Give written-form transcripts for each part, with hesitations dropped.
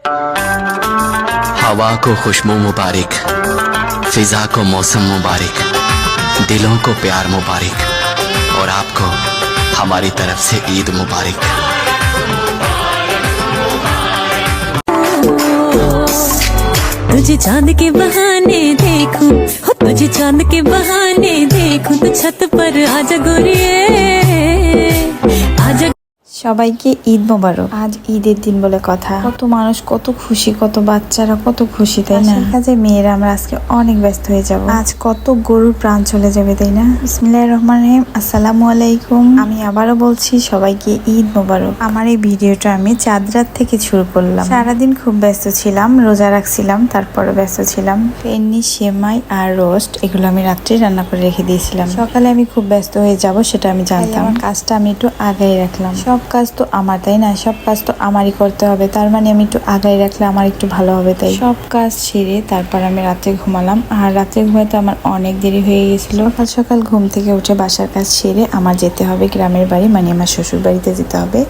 हवा को खुशबू मुबारक, फिजा को मौसम मुबारक, दिलों को प्यार मुबारक और आपको हमारी तरफ से ईद मुबारक। तुझे चांद के बहाने देखूं, हो तुझे चांद के बहाने देखूं तो छत पर आजा गोरिये आजा। সবাইকে ঈদ মোবারক। আজ ঈদের দিন বলে কথা, কত মানুষ কত খুশি, কত বাচ্চারা কত খুশি, তাই না? কাজে মেয়েরা আমরা আজকে অনেক ব্যস্ত হয়ে যাব। আজ কত গরুর প্রাণ চলে যাবে, তাই না? বিসমিল্লাহির রহমানির রহিম। আসসালামু আলাইকুম। আমি আবারও বলছি সবাইকে ঈদ মোবারক। আমার এই ভিডিওটা আমি চাঁদ রাত থেকে শুরু করলাম। সারাদিন খুব ব্যস্ত ছিলাম, রোজা রাখছিলাম, তারপরে ব্যস্ত ছিলাম। ফেন্নি, সেমাই আর রোস্ট এগুলো আমি রাত্রে রান্না করে রেখে দিয়েছিলাম। সকালে আমি খুব ব্যস্ত হয়ে যাব সেটা আমি জানতাম। কাজটা আমি একটু আগাই রাখলাম। সব কাজ তো আমার, তাই না? সব কাজ তো আমারই করতে হবে, তার মানে আমি একটু আগাই রাখলে আমার একটু ভালো হবে। তাই সব কাজ সেরে তারপর আমি রাতে ঘুমালাম। আর রাতে ঘুমাইতে আমার অনেক দেরি হয়ে গেছিল। সকাল সকাল ঘুম থেকে উঠে বাসার কাজ সেরে আমার যেতে হবে গ্রামের বাড়ি, মানে আমার শ্বশুর বাড়িতে যেতে হবে।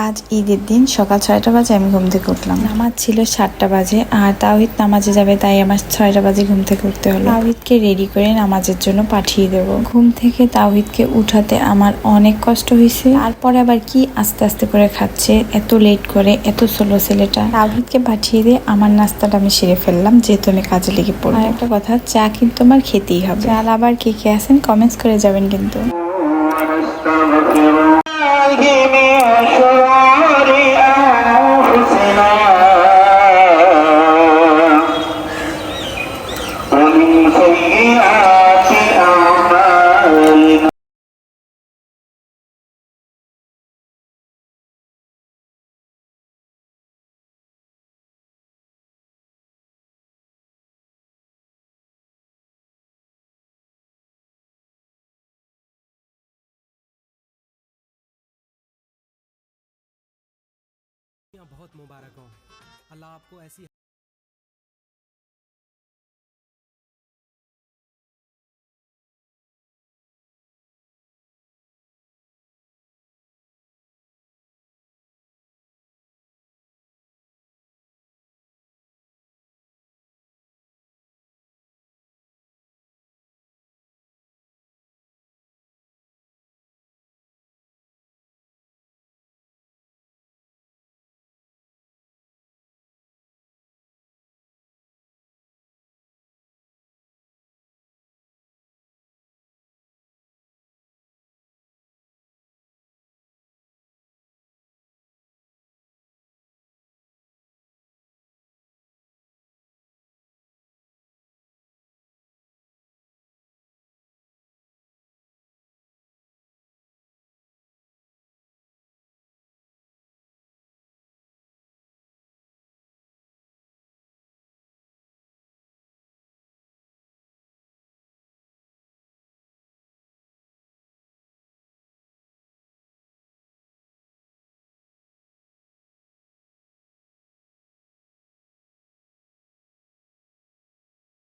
আজ ঈদের দিন সকাল 6টা বাজে আমি ঘুম থেকে উঠলাম। নামাজ ছিল 7টা বাজে, আর তাওহিদ নামাজে যাবে, তাই আমার 6টা বাজে ঘুম থেকে উঠতে হলো। তাওহিদকে রেডি করে নামাজের জন্য পাঠিয়ে দেব। ঘুম থেকে তাওহিদকে উঠাতে আমার অনেক কষ্ট হয়েছে। তারপরে আবার কি আস্তে আস্তে করে খাচ্ছে, এত লেট করে, এত স্লো ছেলেটা। তাওহিদকে পাঠিয়ে দিয়ে আমার নাস্তাটা আমি সেরে ফেললাম, যেহেতু আমি কাজে লেগে পড়লাম। আর একটা কথা, চা কিন্তু আমার খেতেই হবে। চাল আবার কে কে আছেন কমেন্টস করে যাবেন কিন্তু। बहुत मुबारक हो। अल्लाह आपको ऐसी